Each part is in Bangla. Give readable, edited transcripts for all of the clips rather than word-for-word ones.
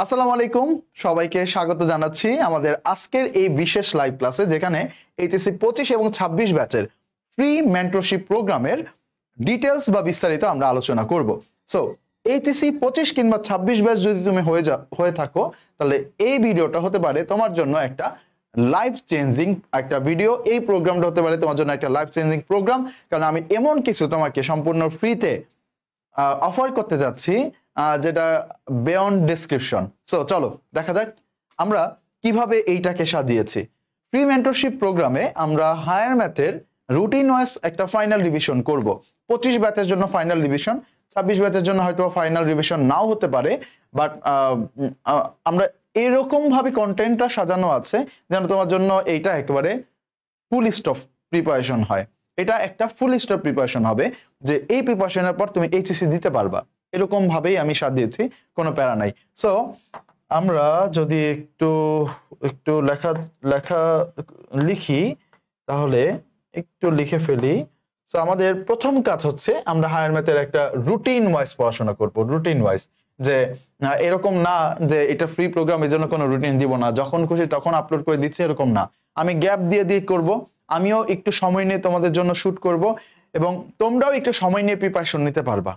আসসালামু আলাইকুম, সবাইকে স্বাগত জানাচ্ছি আমাদের আজকের এই বিশেষ লাইভ ক্লাসে, যেখানে এইচএসসি 25 এবং 26 ব্যাচের ফ্রি মেন্টরশিপ প্রোগ্রামের ডিটেলস বা বিস্তারিত আমরা আলোচনা করব। সো এইচএসসি 25 কিংবা 26 ব্যাচ যদি তুমি হয়ে থাকো, তাহলে এই ভিডিওটা হতে পারে তোমার জন্য একটা লাইফ চেঞ্জিং একটা ভিডিও। এই প্রোগ্রামটা হতে পারে তোমার জন্য একটা লাইফ চেঞ্জিং প্রোগ্রাম, কারণ আমি এমন কিছু তোমাকে সম্পূর্ণ ফ্রিতে অফার করতে যাচ্ছি যেটা বিয়ন্ড ডেসক্রিপশন। সো চলো দেখা যাক আমরা কিভাবে এইটাকে সাজিয়েছি। ফ্রি মেন্টরশিপ প্রোগ্রামে আমরা হায়ার ম্যাথের রুটিন ওয়াইজ একটা ফাইনাল রিভিশন করব। 25 ব্যাচের জন্য ফাইনাল রিভিশন, 26 ব্যাচের জন্য হয়তো ফাইনাল রিভিশন নাও হতে পারে, বাট আমরা এরকম ভাবে কন্টেন্টটা সাজানো আছে যেন তোমার জন্য এইটা একেবারে ফুল স্টপ প্রিপারেশন হয়। এটা একটা ফুল স্টপ প্রিপারেশন হবে, যে এই প্রিপারেশনের পর তুমি এইচএসসি দিতে পারবা, এরকম ভাবেই আমি সাজিয়েছি, কোনো প্যারা নাই। সো আমরা যদি একটু একটু লেখা লিখি, তাহলে একটু লিখে ফেলি। সো আমাদের প্রথম কাজ হচ্ছে আমরা হায়ার ম্যাথের একটা রুটিন ওয়াইজ পড়াশোনা করব। রুটিন ওয়াইজ, যে এরকম না যে এটা ফ্রি প্রোগ্রাম এর জন্য কোনো রুটিন দিব না, যখন খুশি তখন আপলোড করে দিচ্ছি, এরকম না। আমি গ্যাপ দিয়ে করব, আমিও একটু সময় নিয়ে তোমাদের জন্য শুট করব, এবং তোমরাও একটু সময় নিয়ে প্রিপারেশন নিতে পারবা।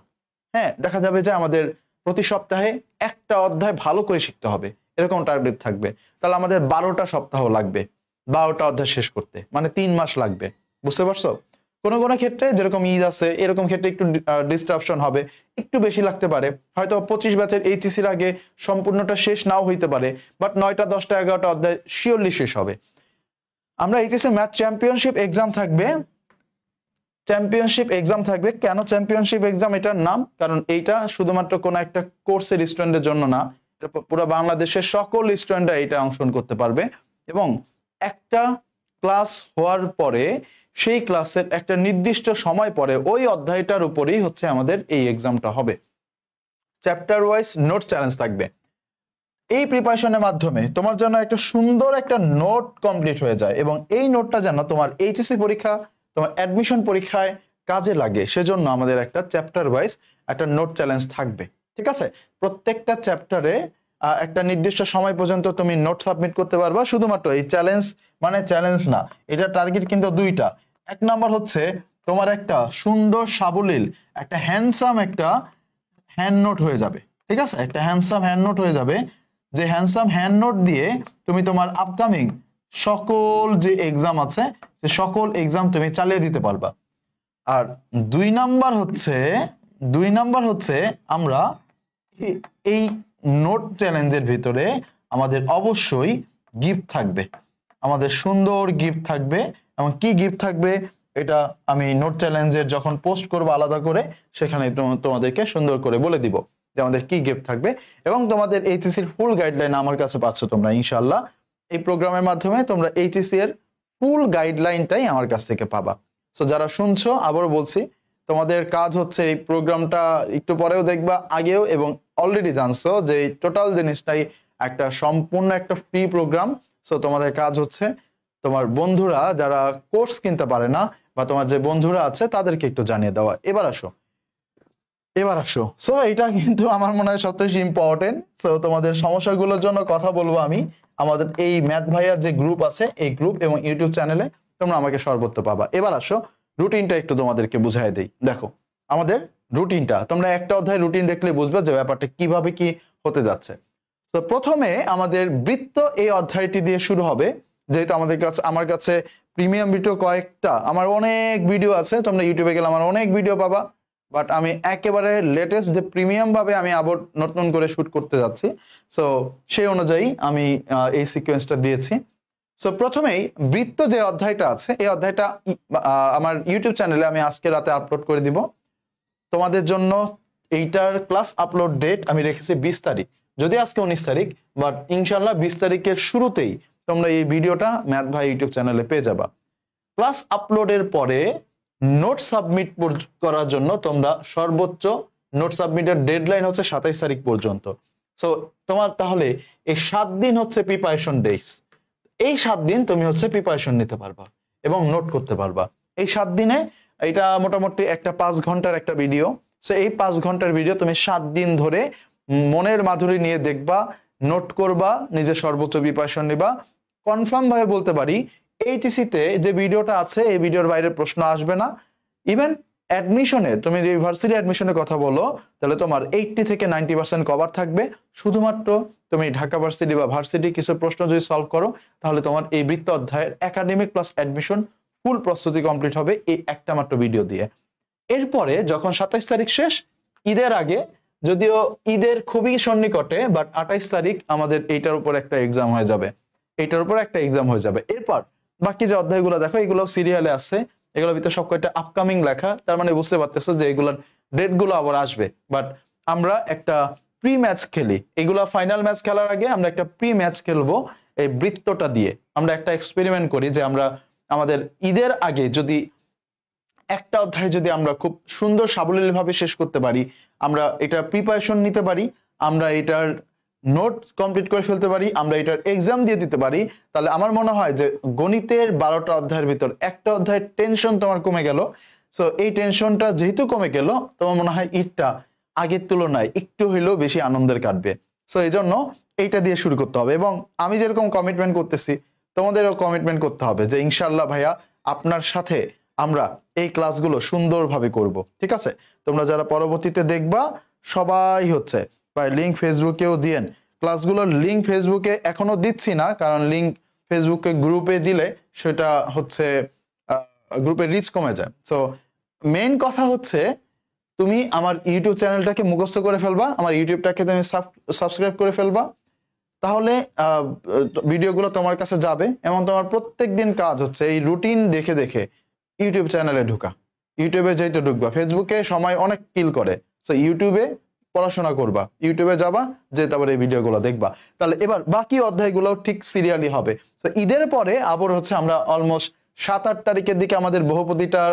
হ্যাঁ, দেখা যাবে যে আমাদের প্রতি সপ্তাহে একটা অধ্যায় ভালো করে শিখতে হবে, এরকম টার্গেট থাকবে। তাহলে আমাদের 12টা সপ্তাহ লাগবে 12টা অধ্যায় শেষ করতে, মানে 3 মাস লাগবে। বুঝতে পারছো? কোনো কোনো ক্ষেত্রে যেরকম ঈদ আছে, এরকম ক্ষেত্রে একটু ডিস্ট্রাকশন হবে, একটু বেশি লাগতে পারে। হয়তো 25 ব্যাচের এইচএসসির আগে সম্পূর্ণটা শেষ নাও হইতে পারে, বাট 9টা 10টা 11টা অধ্যায় শিওরলি শেষ হবে। আমরা এইচএসসি ম্যাথ চ্যাম্পিয়নশিপ এক্সাম থাকবে। কেন চ্যাম্পিয়নশিপ এক্সাম এটার নাম? কারণ এইটা শুধুমাত্র কোনো একটা কোর্সের স্টুডেন্টের জন্য না, এটা পুরো বাংলাদেশের সকল স্টুডেন্টরা এটা অংশগ্রহণ করতে পারবে। এবং একটা ক্লাস হওয়ার পরে, সেই ক্লাসের একটা নির্দিষ্ট সময় পরে ওই অধ্যায়টার উপরেই হচ্ছে আমাদের এই এক্সামটা হবে। চ্যাপ্টার ওয়াইজ নোট চ্যালেঞ্জ থাকবে। এই প্রিপারেশনের মাধ্যমে তোমার জন্য একটা সুন্দর একটা নোট কমপ্লিট হয়ে যায়, এবং এই নোটটা যেন তোমার এইচএসসি পরীক্ষা, তোমার অ্যাডমিশন পরীক্ষায় কাজে লাগে, সেজন্য আমাদের একটা চ্যাপ্টার ওয়াইজ একটা নোট চ্যালেঞ্জ থাকবে। ঠিক আছে? প্রত্যেকটা চ্যাপ্টারে একটা নির্দিষ্ট সময় পর্যন্ত তুমি নোট সাবমিট করতে পারবা। শুধুমাত্র এই চ্যালেঞ্জ মানে চ্যালেঞ্জ না, এটা টার্গেট কিন্তু দুইটা। এক নাম্বার হচ্ছে তোমার একটা সুন্দর সাবলীল একটা হ্যান্ডসাম একটা হ্যান্ড নোট হয়ে যাবে। ঠিক আছে? একটা হ্যান্ডসাম হ্যান্ড নোট হয়ে যাবে, যে হ্যান্ডসাম হ্যান্ড নোট দিয়ে তুমি তোমার আপকামিং সকল যে এক্সাম আছে, সে সকল এক্সাম তুমি চালিয়ে দিতে পারবা। আর দুই নাম্বার হচ্ছে আমরা এই নোট চ্যালেঞ্জের ভিতরে আমাদের অবশ্যই গিফট থাকবে, আমাদের সুন্দর গিফট থাকবে। এবং কি গিফট থাকবে এটা আমি নোট চ্যালেঞ্জের যখন পোস্ট করবো আলাদা করে, সেখানে তোমাদেরকে সুন্দর করে বলে দিব যে আমাদের কি গিফট থাকবে। এবং তোমাদের এইচএসসির ফুল গাইডলাইন আমার কাছে পাচ্ছ তোমরা ইনশাআল্লাহ। এই প্রোগ্রামের মাধ্যমে তোমরা এইচএসসি এর ফুল গাইডলাইনটাই আমার কাছ থেকে পাবা। সো যারা শুনছো, আবারও বলছি, তোমাদের কাজ হচ্ছে এই প্রোগ্রামটা একটু পরেও দেখবা, আগেও, এবং অলরেডি জানছো যে এই টোটাল জিনিসটাই একটা সম্পূর্ণ একটা ফ্রি প্রোগ্রাম। সো তোমাদের কাজ হচ্ছে তোমার বন্ধুরা যারা কোর্স কিনতে পারে না, বা তোমার যে বন্ধুরা আছে তাদেরকে একটু জানিয়ে দেওয়া। এবার আসো। সো এটা কিন্তু আমার মনে হয় সবথেকে ইম্পর্টেন্ট। সো তোমাদের সমস্যাগুলোর জন্য কথা বলবো আমি। আমাদের এই ম্যাথ ভাইয়ার যে গ্রুপ আছে, এই গ্রুপ এবং ইউটিউব চ্যানেলে তোমরা আমাকে সর্বত্র পাবা। এবার আসো, রুটিনটা একটু তোমাদেরকে বুঝাই দেই। দেখো আমাদের রুটিনটা, তোমরা একটা অধ্যায় রুটিন দেখলে বুঝবে যে ব্যাপারটা কিভাবে কি হতে যাচ্ছে। তো প্রথমে আমাদের বৃত্ত এই অধ্যায়টি দিয়ে শুরু হবে। যেহেতু আমার কাছে প্রিমিয়াম ভিডিও কয়েকটা, আমার অনেক ভিডিও আছে, তোমরা ইউটিউবে গেলে আমার অনেক ভিডিও পাবা, বাট আমি একেবারে লেটেস্ট যে প্রিমিয়াম ভাবে আমি আবার নতুন করে শুট করতে যাচ্ছি। সো সেই অনুযায়ী আমি এই সিকোয়েন্সটা দিয়েছি। সো প্রথমেই বৃত্ত যে অধ্যায়টা আছে, এই অধ্যায়টা আমার ইউটিউব চ্যানেলে আমি আজকে রাতে আপলোড করে দিব তোমাদের জন্য। এইটার ক্লাস আপলোড ডেট আমি রেখেছি 20 তারিখ, যদি আজকে 19 তারিখ, বাট ইনশাল্লাহ 20 তারিখের শুরুতেই তোমরা এই ভিডিওটা ম্যাথ ভাই ইউটিউব চ্যানেলে পেয়ে যাবা। ক্লাস আপলোডের পরে নোট সাবমিট করার জন্য তোমরা সর্বোচ্চ নোট সাবমিটের ডেডলাইন হচ্ছে 27 তারিখ পর্যন্ত। সো তোমার তাহলে এই 7 দিন হচ্ছে প্রিপারেশন ডেজ। এই 7 দিন তুমি হচ্ছে প্রিপারেশন নিতে পারবা এবং নোট করতে পারবা। এই 7 দিনে এটা মোটামুটি একটা 5 ঘন্টার একটা ভিডিও। সো এই 5 ঘন্টার ভিডিও তুমি 7 দিন ধরে মনের মাধুরী নিয়ে দেখবা, নোট করবা, নিজের সর্বোচ্চ প্রিপারেশন নিবা। কনফার্ম ভাবে বলতে পারি এইচএসসি তে যে ভিডিওটা আছে এই ভিডিওর বাইরে প্রশ্ন আসবে না। ইভেন অ্যাডমিশনে, তুমি যে ইউনিভার্সিটি অ্যাডমিশনের কথা বলো, তাহলে তোমার 80 থেকে 90% কভার থাকবে। শুধুমাত্র তুমি ঢাকা ভার্সিটি বা ভার্সিটি কিছু প্রশ্ন যদি সলভ করো, তাহলে তোমার এই বৃত্ত অধ্যায়ের একাডেমিক প্লাস অ্যাডমিশন ফুল প্রস্তুতি কমপ্লিট হবে এই একটা মাত্র ভিডিও দিয়ে। এরপরে যখন 27 তারিখ শেষ, ঈদের আগে, যদিও ঈদের খুবই সন্নিকটে, বাট 28 তারিখ আমাদের এইটার উপর একটা এক্সাম হয়ে যাবে, এরপর বাকি যে অধ্যায়গুলো দেখো এগুলো সিরিয়ালে আছে, এগুলোর ভিতরে সব কয়টা আপকামিং লেখা, তার মানে বুঝতে পারতেছো যে এগুলোর ডেট গুলো আবার আসবে। বাট আমরা একটা প্রি ম্যাচ খেলি, এগুলা ফাইনাল ম্যাচ খেলার আগে আমরা একটা প্রি ম্যাচ খেলবো এই বৃত্তটা দিয়ে। আমরা একটা এক্সপেরিমেন্ট করি যে আমরা আমাদের ঈদের আগে যদি একটা অধ্যায় যদি আমরা খুব সুন্দর সাবলীলভাবে শেষ করতে পারি, আমরা এটা প্রিপারেশন নিতে পারি, আমরা এটার নোট কমপ্লিট করে ফেলতে পারি, আমরা এটার এক্সাম দিয়ে দিতে পারি, তাহলে আমার মনে হয় যে গণিতের 12টা অধ্যায়ের ভিতর একটা অধ্যায়ের টেনশন তোমার কমে গেল। সো এই টেনশনটা যেহেতু কমে গেল, তোমার মনে হয় ঈদটা আগের তুলনায় একটু হইলেও বেশি আনন্দের কাটবে। সো এই জন্য এইটা দিয়ে শুরু করতে হবে, এবং আমি যেরকম কমিটমেন্ট করতেছি তোমাদেরও কমিটমেন্ট করতে হবে যে ইনশাল্লাহ ভাইয়া আপনার সাথে আমরা এই ক্লাসগুলো সুন্দরভাবে করব। ঠিক আছে? তোমরা যারা পরবর্তীতে দেখবা সবাই হচ্ছে বা লিঙ্ক ফেসবুকেও দিয়েন। ক্লাসগুলোর লিঙ্ক ফেসবুকে এখনো দিচ্ছি না, কারণ লিঙ্ক ফেসবুকে গ্রুপে দিলে সেটা হচ্ছে গ্রুপের রিচ কমে যায়। সো মেইন কথা হচ্ছে তুমি আমার ইউটিউব চ্যানেলটাকে মুখস্থ করে ফেলবা, আমার ইউটিউবটাকে তুমি সাবস্ক্রাইব করে ফেলবা, তাহলে ভিডিওগুলো তোমার কাছে যাবে। এবং তোমার প্রত্যেক দিন কাজ হচ্ছে এই রুটিন দেখে দেখে ইউটিউব চ্যানেলে ঢুকা। ইউটিউবে যেহেতু ঢুকবা, ফেসবুকে সময় অনেক কিল করে, সো ইউটিউবে পড়াশোনা করবা, ইউটিউবে যাবা, যে তারপরে এই ভিডিওগুলো দেখবা। তাহলে এবার বাকি অধ্যায়গুলো ঠিক সিরিয়ালি হবে। তো ঈদের পরে আবার হচ্ছে আমরা অলমোস্ট 7-8 তারিখের দিকে আমাদের বহুপদীটা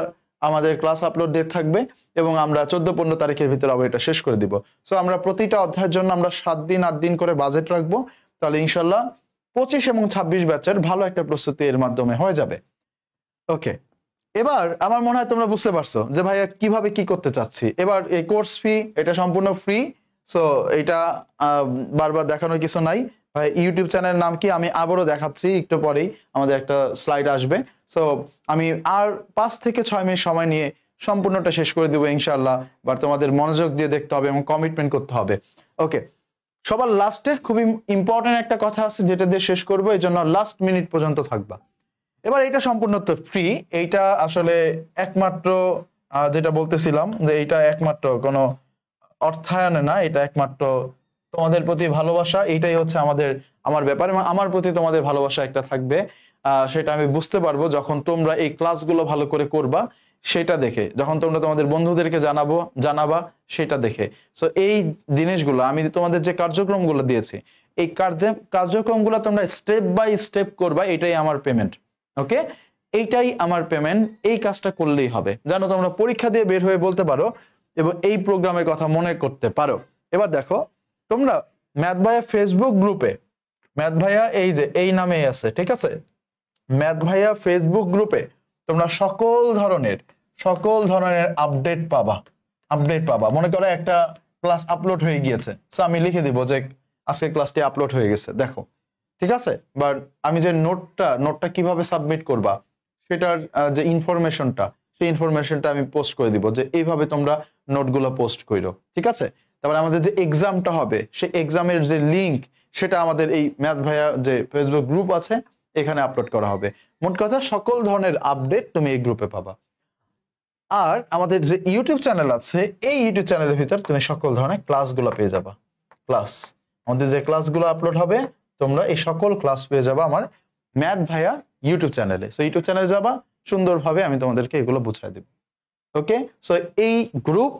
আমাদের ক্লাস আপলোড ডেট থাকবে, এবং আমরা 14-15 তারিখের ভিতরে আবার এটা শেষ করে দিব। সো আমরা প্রতিটা অধ্যায়ের জন্য আমরা 7 দিন 8 দিন করে বাজেট রাখবো। তাহলে ইনশাল্লাহ 25 এবং 26 ব্যাচের ভালো একটা প্রস্তুতি এর মাধ্যমে হয়ে যাবে। ওকে, এবার আমার মনে হয় তোমরা বুঝতে পারছো যে ভাইয়া কিভাবে কি করতে চাচ্ছি। এবার এই কোর্স ফি এটা সম্পূর্ণ ফ্রি, সো এটা বারবার দেখানোর কিছু নাই। ভাই ইউটিউব চ্যানেলের নাম কি আমি আবারও দেখাচ্ছি, একটু পরেই আমাদের একটা স্লাইড আসবে। সো আমি আর 5 থেকে 6 মিনিট সময় নিয়ে সম্পূর্ণটা শেষ করে দেবো ইনশাল্লাহ। বাট তোমাদের মনোযোগ দিয়ে দেখতে হবে এবং কমিটমেন্ট করতে হবে। ওকে, সবার লাস্টে খুবই ইম্পর্টেন্ট একটা কথা আছে যেটা দিয়ে শেষ করবো, এই জন্য লাস্ট মিনিট পর্যন্ত থাকবা। এবার এটা সম্পূর্ণ তো ফ্রি, এইটা আসলে একমাত্র যেটা বলতেছিলাম যে এইটা একমাত্র কোনো অর্থায়নে না, এটা একমাত্র তোমাদের প্রতি ভালোবাসা। এইটাই হচ্ছে আমার ব্যাপার, এবং আমার প্রতি তোমাদের ভালোবাসা একটা থাকবে। সেটা আমি বুঝতে পারবো যখন তোমরা এই ক্লাসগুলো ভালো করে করবা, সেটা দেখে, যখন তোমরা তোমাদের বন্ধুদেরকে জানাবা সেটা দেখে। সো এই জিনিসগুলো আমি তোমাদের যে কার্যক্রমগুলো দিয়েছি, এই কার্যক্রমগুলো তোমরা স্টেপ বাই স্টেপ করবা, এটাই আমার পেমেন্ট। ওকে, এইটাই আমার পেমেন্ট, এই কাজটা করলেই হবে, যেন তোমরা পরীক্ষা দিয়ে বের হয়ে বলতে পারো এবং এই প্রোগ্রামের কথা মনে করতে পারো। এবার দেখো, তোমরা ম্যাথ ভাইয়া ফেসবুক গ্রুপে, ম্যাথ ভাইয়া এই যে এই নামেই আছে, ঠিক আছে, ম্যাথ ভাইয়া ফেসবুক গ্রুপে তোমরা সকল ধরনের আপডেট পাবা। মনে করো একটা ক্লাস আপলোড হয়ে গিয়েছে, সো আমি লিখে দিব যে আজকে ক্লাসটি আপলোড হয়ে গেছে, দেখো, ঠিক আছে। বাট আমি যে নোটটা কিভাবে সাবমিট করবা সেটার যে ইনফরমেশনটা, সেই ইনফরমেশনটা আমি পোস্ট করে দিব যে এইভাবে তোমরা নোটগুলো পোস্ট করো, ঠিক আছে। তারপরে আমাদের যে এক্সামটা হবে, সেই এক্সামের যে লিঙ্ক, সেটা আমাদের এই ম্যাথ ভাইয়া যে ফেসবুক গ্রুপ আছে এখানে আপলোড করা হবে। মোট কথা সকল ধরনের আপডেট তুমি এই গ্রুপে পাবা। আর আমাদের যে ইউটিউব চ্যানেল আছে, এই ইউটিউব চ্যানেলের ভিতর তুমি সকল ধরনের ক্লাসগুলো পেয়ে যাবা। আমাদের যে ক্লাসগুলো আপলোড হবে, তোমরা এই সকল ক্লাস পেয়ে যাবা আমার ম্যাথ ভাইয়া ইউটিউব চ্যানেলে। সো ইউটিউব চ্যানেলে যাবা, সুন্দরভাবে আমি তোমাদেরকে এগুলো বুঝাই দেব। ওকে, সো এই গ্রুপ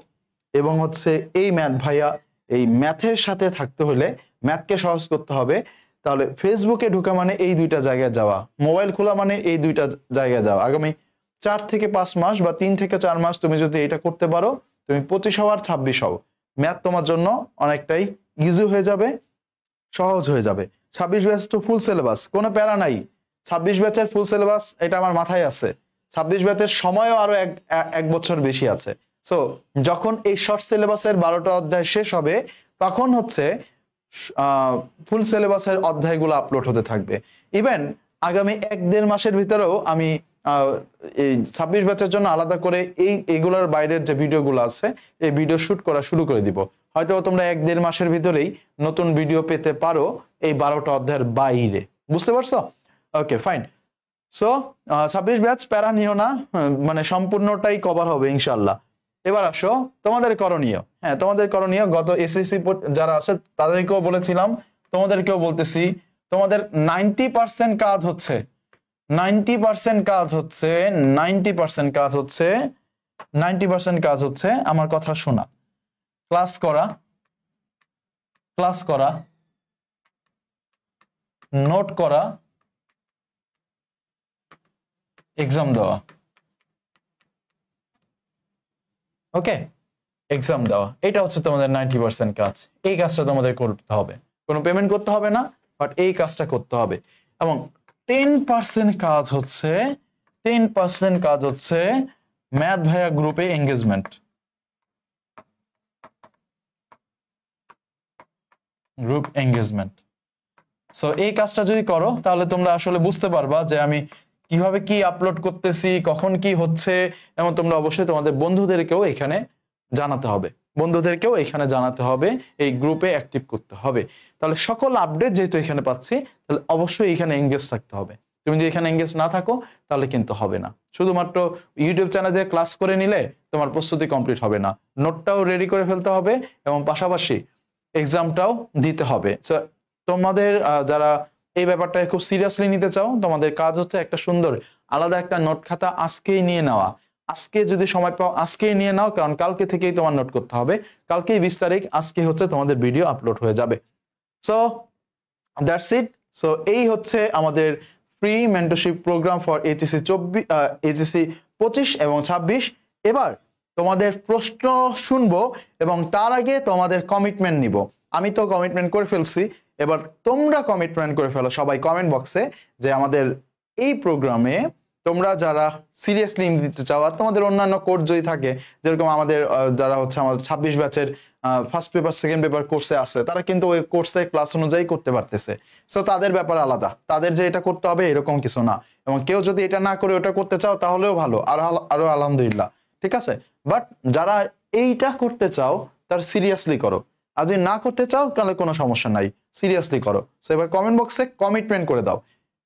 এবং হচ্ছে এই ম্যাথ ভাইয়া, এই ম্যাথের সাথে থাকতে হলে, ম্যাথকে সহজ করতে হবে, তাহলে ফেসবুকে ঢোকা মানে এই দুইটা জায়গায় যাওয়া, মোবাইল খোলা মানে এই দুইটা জায়গায় যাওয়া। আগামী 4 থেকে 5 মাস বা 3 থেকে 4 মাস তুমি যদি এটা করতে পারো, তুমি 25 হও আর 26 হও, ম্যাথ তোমার জন্য অনেকটাই ইজি হয়ে যাবে, সহজ হয়ে যাবে। 26 ব্যাচ তো ফুল সিলেবাস, কোনো প্যারা নাই। 26 ব্যাচের ফুল সিলেবাস এটা আমার মাথায় আছে। 26 ব্যাচের সময়ও আরো এক বছর বেশি আছে। সো যখন এই শর্ট সিলেবাসের 12টা অধ্যায় শেষ হবে, তখন হচ্ছে ফুল সিলেবাসের অধ্যায়গুলো আপলোড হতে থাকবে। ইভেন আগামী 1-1.5 মাসের ভিতরেও আমি এই 26 ব্যাচের জন্য আলাদা করে এইগুলোর বাইরের যে ভিডিওগুলো আছে এই ভিডিও শুট করা শুরু করে দিব। হয়তো তোমরা 1-1.5 মাসের ভিতরেই নতুন ভিডিও পেতে পারো এই 12টা অধ্যায়ের বাইরে। বুঝতে পারছো? Okay fine. সো 26 ব্যাচ প্যারা নিও না, মানে সম্পূর্ণটাই কভার হবে ইনশাল্লাহ। এবার আসো তোমাদের করণীয়। হ্যাঁ, তোমাদের করণীয় গত এসএসসি যারা আছে তাদেরকেও বলেছিলাম, তোমাদেরকেও বলতেছি, তোমাদের 90% কাজ হচ্ছে 90% কাজ হচ্ছে আমার কথা শোনা, ক্লাস করা, নোট করা, এক্সাম দেওয়া। ওকে, এক্সাম দেওয়া, এটা হচ্ছে তোমাদের 90% কাজ। এই কাজটা তোমাদের করতে হবে, কোনো পেমেন্ট করতে হবে না, বাট এই কাজটা করতে হবে। এবং 10% কাজ হচ্ছে ম্যাথ ভাইয়া গ্রুপে এঙ্গেজমেন্ট, গ্রুপ এঙ্গেজমেন্ট। সো এই কাজটা যদি করো তাহলে তোমরা আসলে বুঝতে পারবা যে আমি কিভাবে কি আপলোড করতেছি, কখন কি হচ্ছে, এবং তোমরা অবশ্যই তোমাদের বন্ধুদেরকেও এখানে জানাতে হবে, এই গ্রুপে অ্যাক্টিভ করতে হবে। তাহলে সকল আপডেট যেহেতু এখানে পাচ্ছি, তাহলে অবশ্যই এখানে এঙ্গেজ থাকতে হবে। তুমি যদি এখানে এঙ্গেজ না থাকো তাহলে কিন্তু হবে না। শুধুমাত্র ইউটিউব চ্যানেলে ক্লাস করে নিলে তোমার প্রস্তুতি কমপ্লিট হবে না, নোটটাও রেডি করে ফেলতে হবে এবং পাশাপাশি এক্সামটাও দিতে হবে। সো তোমাদের যারা এই ব্যাপারটা খুব সিরিয়াসলি নিতে চাও, তোমাদের কাজ হচ্ছে একটা সুন্দর আলাদা একটা নোট খাতা আজকেই নিয়ে নেওয়া। আজকে যদি সময় পাও আজকেই নিয়ে নাও, কারণ কালকে থেকেই তোমার নোট করতে হবে। কালকেই 20 তারিখ, আজকে হচ্ছে তোমাদের ভিডিও আপলোড হয়ে যাবে। So that's it. সো এই হচ্ছে আমাদের free mentorship program for HSC 25 এবং 26। এবার তোমাদের প্রশ্ন শুনবো এবং তার আগে তোমাদের কমিটমেন্ট নিব। আমি তো কমিটমেন্ট করে ফেলছি, এবার তোমরা কমিটমেন্ট করে ফেলো সবাই কমেন্ট বক্সে যে আমাদের এই প্রোগ্রামে তোমরা যারা সিরিয়াসলি দিতে চাও, আর তোমাদের অন্যান্য কোর্স যদি থাকে, যেরকম আমাদের যারা হচ্ছে আমাদের 26 ব্যাচের ফার্স্ট পেপার সেকেন্ড পেপার কোর্সে আছে, তারা কিন্তু ওই কোর্সে ক্লাস অনুযায়ী করতে পারতেছে। সো তাদের ব্যাপার আলাদা, তাদের যে এটা করতে হবে এরকম কিছু না। এবং কেউ যদি এটা না করে ওটা করতে চাও তাহলেও ভালো, আরো আলহামদুলিল্লাহ, ঠিক আছে। বাট যারা এইটা করতে চাও তার সিরিয়াসলি করো, আর যদি না করতে চাও তাহলে কোনো সমস্যা নাই, সিরিয়াসলি করো। সো এবার কমেন্ট বক্সে কমিটমেন্ট করে দাও,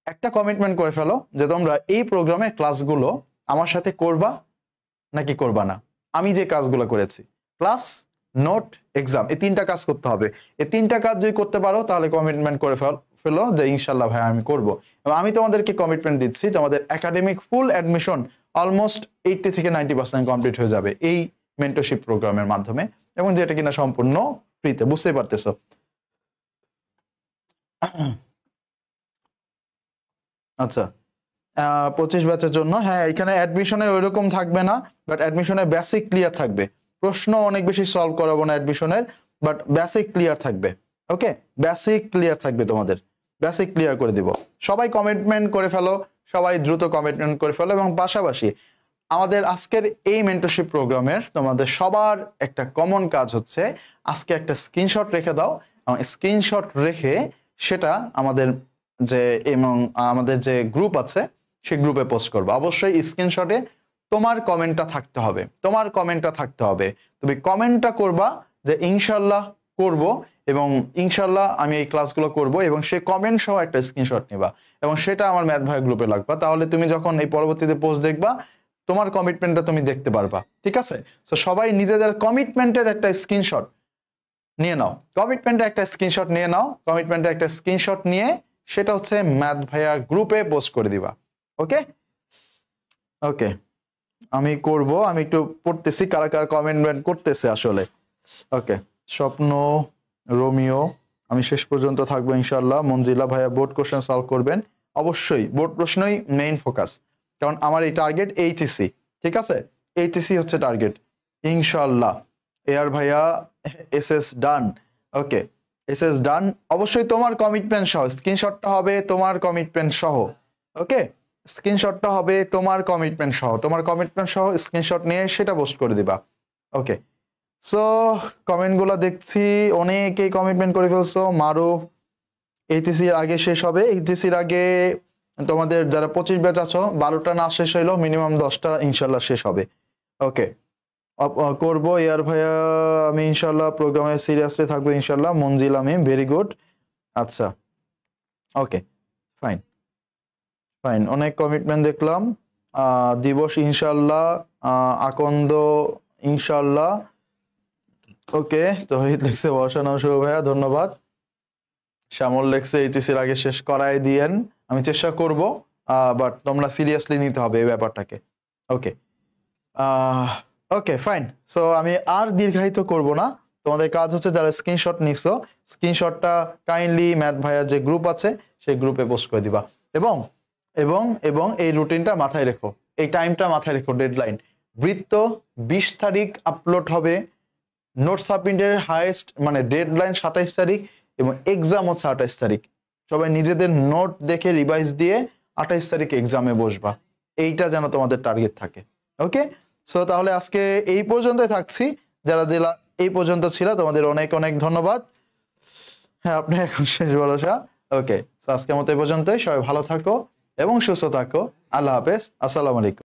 একটা কমিটমেন্ট করে ফেলো যে তোমরা এই প্রোগ্রামে ক্লাসগুলো আমার সাথে করবা নাকি করবা না। আমি যে কাজগুলো করেছি, ক্লাস, নোট, এক্সাম, এই 3টা কাজ করতে হবে। এই 3টা কাজ যদি করতে পারো তাহলে কমিটমেন্ট করে ফেলো যে ইনশাল্লাহ ভাই আমি করব। এবং আমি তোমাদেরকে কমিটমেন্ট দিচ্ছি, তোমাদের একাডেমিক ফুল অ্যাডমিশন অলমোস্ট 80 থেকে 90% কমপ্লিট হয়ে যাবে এই মেন্টরশিপ প্রোগ্রামের মাধ্যমে, এবং যেটা কিনা সম্পূর্ণ ফ্রিতে, বুঝতেই পারতেছো। আচ্ছা, 25 ব্যাচের জন্য, হ্যাঁ এখানে অ্যাডমিশনে ওইরকম থাকবে না, বাট অ্যাডমিশনের বেসিক ক্লিয়ার থাকবে। প্রশ্ন অনেক বেশি সলভ করাবো না অ্যাডমিশনের, বাট বেসিক ক্লিয়ার থাকবে। ওকে, বেসিক ক্লিয়ার থাকবে, তোমাদের বেসিক ক্লিয়ার করে দিব। সবাই কমিটমেন্ট করে ফেলো, সবাই দ্রুত কমিটমেন্ট করে ফেলো। এবং পাশাপাশি আমাদের আজকের এই মেন্টরশিপ প্রোগ্রামের তোমাদের সবার একটা কমন কাজ হচ্ছে, আজকে একটা স্ক্রিনশট রেখে দাও, এবং স্ক্রিনশট রেখে সেটা আমাদের যে গ্রুপ আছে সেই গ্রুপে পোস্ট করবে। অবশ্যই স্ক্রিনশটে তোমার কমেন্টটা থাকতে হবে, তুমি কমেন্টটা করবা যে ইনশাল্লাহ করব, এবং ইনশাল্লাহ আমি এই ক্লাসগুলো করব, এবং সেই কমেন্ট সহ একটা স্ক্রিনশট নিবা এবং সেটা আমার ম্যাথ ভাই গ্রুপে লাগবা। তাহলে তুমি যখন এই পরবর্তীতে পোস্ট দেখবা তোমার কমিটমেন্টটা তুমি দেখতে পারবা, ঠিক আছে। তো সবাই নিজেদের কমিটমেন্টের একটা স্ক্রিনশট নিয়ে নাও, কমিটমেন্টের একটা স্ক্রিনশট নিয়ে সেটা হচ্ছে ম্যাথ ভাইয়া গ্রুপে পোস্ট করে দিবা। ওকে ওকে, আমি একটু পড়তেছি কারা কারা কমেন্ট করতেছে আসলে। ওকে, স্বপ্ন, রোমিও, আমি শেষ পর্যন্ত থাকবো ইনশাল্লাহ। মঞ্জিলা ভাইয়া বোর্ড কোশ্চেন সলভ করবেন, অবশ্যই বোর্ড প্রশ্নই মেইন ফোকাস, কারণ আমার এই টার্গেট এইচএসসি, ঠিক আছে, এইচএসসি হচ্ছে টার্গেট ইনশাল্লাহ। এআর ভাইয়া এসএস ডান, ওকে এসএস ডান। অবশ্যই তোমার কমিটমেন্ট সহ স্ক্রিনশটটা হবে, তোমার কমিটমেন্ট সহ, ওকে স্ক্রিনশটটা হবে তোমার কমিটমেন্ট সহ স্ক্রিনশট নিয়ে সেটা পোস্ট করে দিবা। ওকে, সো কমেন্টগুলো দেখছি, অনেকেই কমিটমেন্ট করে ফেলছো। মারো, এইচএসির আগে শেষ হবে। এইচএসির আগে তোমাদের যারা 25 ব্যাচ আছো, 12টা না শেষ হইলো মিনিমাম 10টা ইনশাল্লাহ শেষ হবে। ওকে, করবো ইয়ার ভাইয়া, আমি ইনশাল্লাহ প্রোগ্রামে সিরিয়াসলি থাকবো ইনশাল্লাহ। মঞ্জিল আমি, ভেরি গুড। আচ্ছা, ওকে, ফাইন ফাইন, অনেক কমিটমেন্ট দেখলাম। দিবস ইনশাল্লাহ, আকন্দ ইনশাল্লাহ। ওকে, তৌহিদ লিখছে বর্ষা নাম শুভ ভাইয়া, ধন্যবাদ। শ্যামল লিখছে এইচএসির আগে শেষ করাই দিয়েন, আমি চেষ্টা করব, বাট তোমরা সিরিয়াসলি নিতে হবে এই ব্যাপারটাকে। ওকে, ওকে ফাইন। সো আমি আর দীর্ঘায়িত করব না, তোমাদের কাজ হচ্ছে যারা স্ক্রিনশট নিছো, স্ক্রিনশটটা কাইন্ডলি ম্যাথ ভাইয়ার যে গ্রুপ আছে সেই গ্রুপে পোস্ট করে দিবা। এবং এবং এবং এই রুটিনটা মাথায় রেখো, এই টাইমটা মাথায় রেখো, ডেডলাইন বৃত্ত 20 তারিখ আপলোড হবে, নোট সাবমিটের হাইয়েস্ট মানে ডেডলাইন 27 তারিখ, এবং এক্সাম হচ্ছে 28 তারিখ। সবাই নিজেদের নোট দেখে রিভাইজ দিয়ে 28 তারিখে এক্সামে বসবা, এইটা যেন তোমাদের টার্গেট থাকে। ওকে, সো তাহলে আজকে এই পর্যন্তই থাকছি। যারা জেলা এই পর্যন্ত ছিল তোমাদের অনেক অনেক ধন্যবাদ। হ্যাঁ, আপনি এখন শেষ ভরসা। ওকে, সো আজকের মতো এই পর্যন্তই। সবাই ভালো থাকো এবং সুস্থ থাকো। আল্লাহ হাফেজ, আসসালামু আলাইকুম।